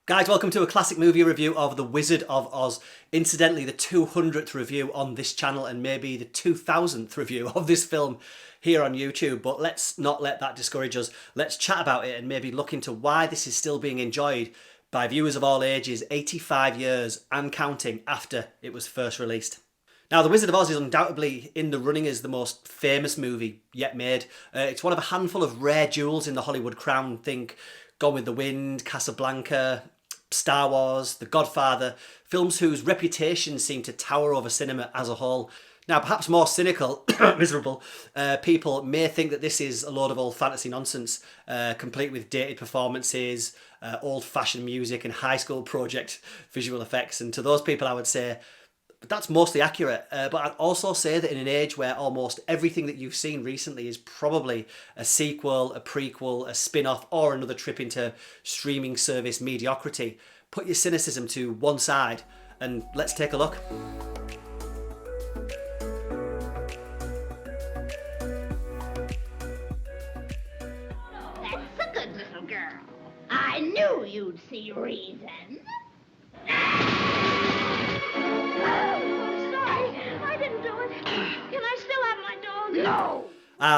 Guys, welcome to a classic movie review of The Wizard of Oz. Incidentally, the 200th review on this channel and maybe the 2000th review of this film here on YouTube. But let's not let that discourage us. Let's chat about it and maybe look into why this is still being enjoyed by viewers of all ages 85 years and counting after it was first released. Now, The Wizard of Oz is undoubtedly in the running as the most famous movie yet made. It's one of a handful of rare jewels in the Hollywood crown. Think Gone with the Wind, Casablanca, Star Wars, The Godfather, films whose reputations seem to tower over cinema as a whole. Now, perhaps more cynical, miserable people may think that this is a load of old fantasy nonsense, complete with dated performances, old-fashioned music and high school project visual effects. And to those people, I would say, but that's mostly accurate. But I'd also say that in an age where almost everything that you've seen recently is probably a sequel, a prequel, a spin-off, or another trip into streaming service mediocrity, put your cynicism to one side and let's take a look. That's a good little girl. I knew you'd see reason. I didn't do it. Can I still have my dog? No.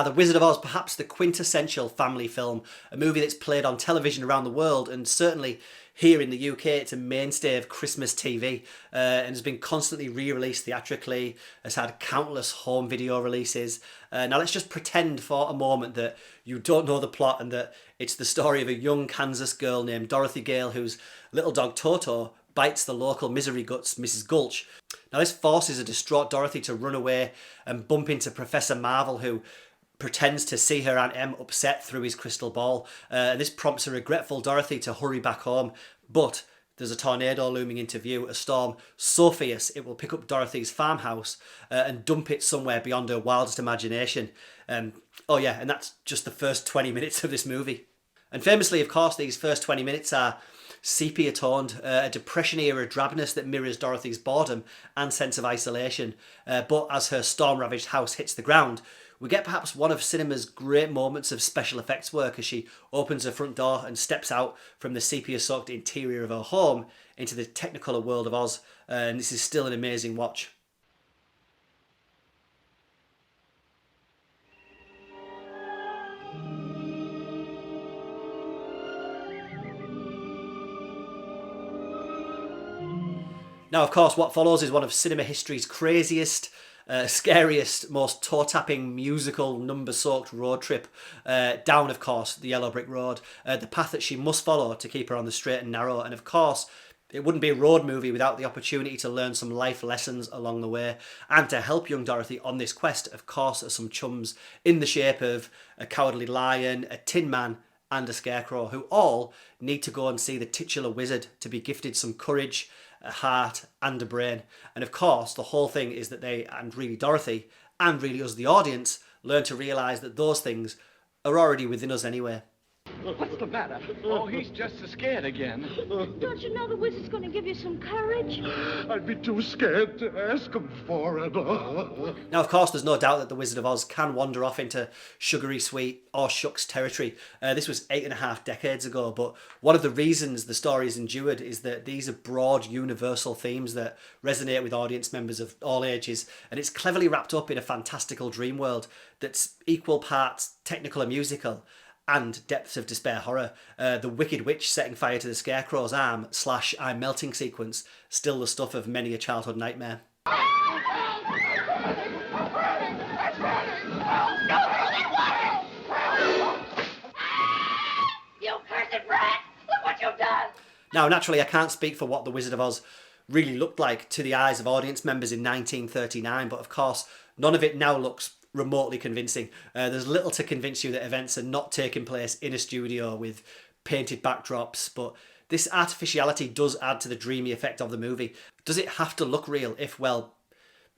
The Wizard of Oz, perhaps the quintessential family film, a movie that's played on television around the world, and certainly here in the UK it's a mainstay of Christmas TV and has been constantly re-released theatrically, has had countless home video releases. Now let's just pretend for a moment that you don't know the plot and that it's the story of a young Kansas girl named Dorothy Gale whose little dog Toto bites the local misery guts Mrs. Gulch. Now this forces a distraught Dorothy to run away and bump into Professor Marvel, who pretends to see her Aunt Em upset through his crystal ball. This prompts a regretful Dorothy to hurry back home, but there's a tornado looming into view, a storm so fierce it will pick up Dorothy's farmhouse and dump it somewhere beyond her wildest imagination. Oh yeah, and that's just the first 20 minutes of this movie. And famously, of course, these first 20 minutes are sepia toned, a depression era drabness that mirrors Dorothy's boredom and sense of isolation. But as her storm ravaged house hits the ground, we get perhaps one of cinema's great moments of special effects work as she opens her front door and steps out from the sepia soaked interior of her home into the technicolor world of Oz. And this is still an amazing watch. Now, of course, what follows is one of cinema history's craziest, scariest, most toe-tapping musical number-soaked road trip down, of course, the yellow brick road, the path that she must follow to keep her on the straight and narrow. And of course, it wouldn't be a road movie without the opportunity to learn some life lessons along the way. And to help young Dorothy on this quest, of course, are some chums in the shape of a cowardly lion, a tin man, and a scarecrow, who all need to go and see the titular wizard to be gifted some courage, a heart and a brain. And of course, the whole thing is that they, and really Dorothy, and really us the audience, learn to realise that those things are already within us anyway. What's the matter? Oh, he's just so scared again. Don't you know the wizard's going to give you some courage? I'd be too scared to ask him for it. Now, of course, there's no doubt that the Wizard of Oz can wander off into sugary sweet or shucks territory. This was 8.5 decades ago, but one of the reasons the story is endured is that these are broad, universal themes that resonate with audience members of all ages, and it's cleverly wrapped up in a fantastical dream world that's equal parts technical and musical, and depths of despair horror. The Wicked Witch setting fire to the Scarecrow's arm / I'm melting sequence, still the stuff of many a childhood nightmare. You cursed brat! Look what you've done! Now, naturally, I can't speak for what The Wizard of Oz really looked like to the eyes of audience members in 1939, but of course, none of it now looks remotely convincing. There's little to convince you that events are not taking place in a studio with painted backdrops, but this artificiality does add to the dreamy effect of the movie. Does it have to look real if, well,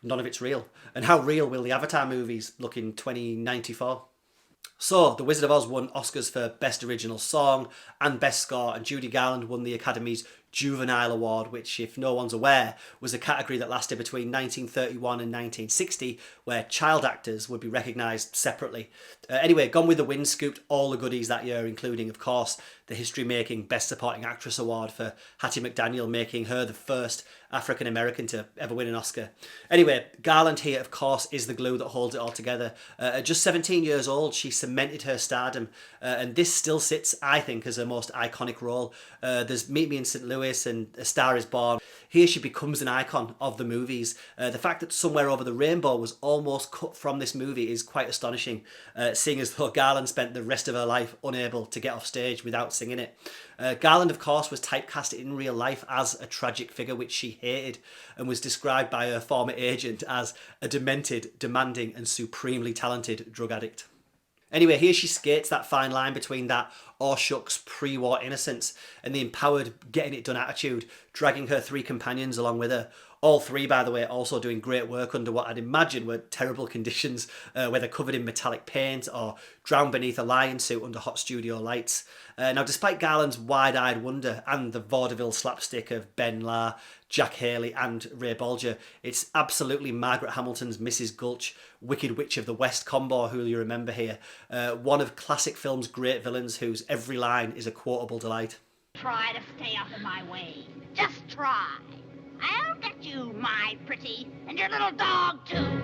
none of it's real? And how real will the Avatar movies look in 2094? So, The Wizard of Oz won Oscars for Best Original Song and Best Score, and Judy Garland won the Academy's Juvenile Award, which, if no one's aware, was a category that lasted between 1931 and 1960, where child actors would be recognised separately. Anyway, Gone with the Wind scooped all the goodies that year, including, of course, the history-making Best Supporting Actress Award for Hattie McDaniel, making her the first African-American to ever win an Oscar. Anyway, Garland here, of course, is the glue that holds it all together. At just 17 years old, she cemented her stardom, and this still sits, I think, as her most iconic role. There's Meet Me in St. Louis and A Star is Born. Here she becomes an icon of the movies. The fact that Somewhere Over the Rainbow was almost cut from this movie is quite astonishing, seeing as though Garland spent the rest of her life unable to get off stage without singing it. Garland, of course, was typecast in real life as a tragic figure, which she hated, and was described by her former agent as a demented, demanding and supremely talented drug addict. Anyway, here she skates that fine line between that "aw shucks" pre-war innocence and the empowered getting it done attitude, dragging her three companions along with her. All three, by the way, also doing great work under what I'd imagine were terrible conditions, whether covered in metallic paint or drowned beneath a lion suit under hot studio lights. Now, despite Garland's wide-eyed wonder and the vaudeville slapstick of Ben Lahr, Jack Haley and Ray Bolger, it's absolutely Margaret Hamilton's Mrs. Gulch, Wicked Witch of the West combo, who you remember here. One of classic film's great villains whose every line is a quotable delight. Try to stay out of my way. Just try. I'll get you, my pretty, and your little dog, too.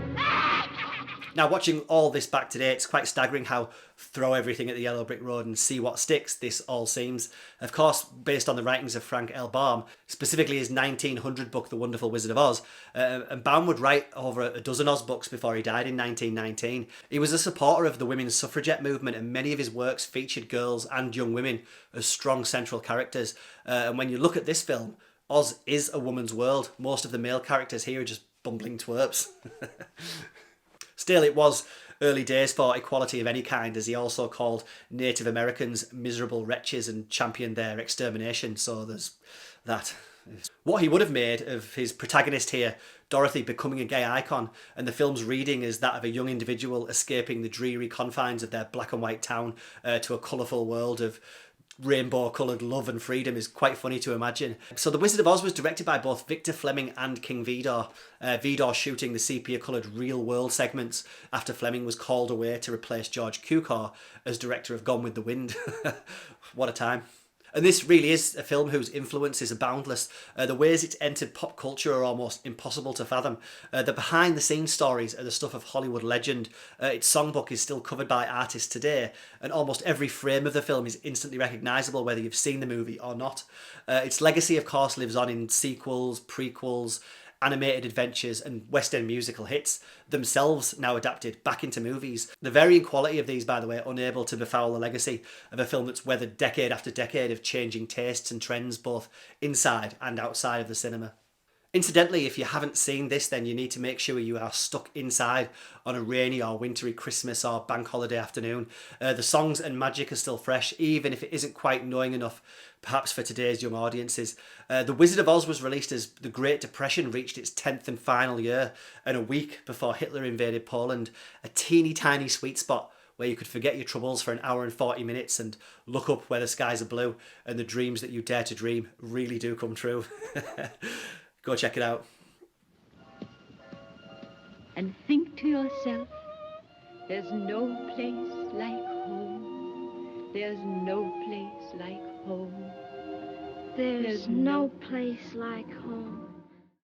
Now, watching all this back today, it's quite staggering how throw everything at the yellow brick road and see what sticks this all seems. Of course, based on the writings of Frank L. Baum, specifically his 1900 book, The Wonderful Wizard of Oz. And Baum would write over a dozen Oz books before he died in 1919. He was a supporter of the women's suffragette movement, and many of his works featured girls and young women as strong central characters. And when you look at this film, Oz is a woman's world. Most of the male characters here are just bumbling twerps. Still, it was early days for equality of any kind, as he also called Native Americans miserable wretches and championed their extermination, so there's that. What he would have made of his protagonist here, Dorothy, becoming a gay icon, and the film's reading is that of a young individual escaping the dreary confines of their black and white town to a colourful world of rainbow-coloured love and freedom, is quite funny to imagine. So The Wizard of Oz was directed by both Victor Fleming and King Vidor. Vidor shooting the sepia-coloured real-world segments after Fleming was called away to replace George Cukor as director of Gone with the Wind. What a time. And this really is a film whose influences are boundless. The ways it's entered pop culture are almost impossible to fathom. The behind-the-scenes stories are the stuff of Hollywood legend. Its songbook is still covered by artists today, and almost every frame of the film is instantly recognisable, whether you've seen the movie or not. Its legacy, of course, lives on in sequels, prequels, animated adventures and West End musical hits, themselves now adapted back into movies. The varying quality of these, by the way, unable to befoul the legacy of a film that's weathered decade after decade of changing tastes and trends both inside and outside of the cinema. Incidentally, if you haven't seen this, then you need to make sure you are stuck inside on a rainy or wintry Christmas or bank holiday afternoon. The songs and magic are still fresh, even if it isn't quite knowing enough, perhaps for today's young audiences. The Wizard of Oz was released as the Great Depression reached its 10th and final year, and a week before Hitler invaded Poland, a teeny tiny sweet spot where you could forget your troubles for an hour and 40 minutes and look up where the skies are blue and the dreams that you dare to dream really do come true. Go check it out. And think to yourself, there's no place like home. There's no place like home. There's no place like home.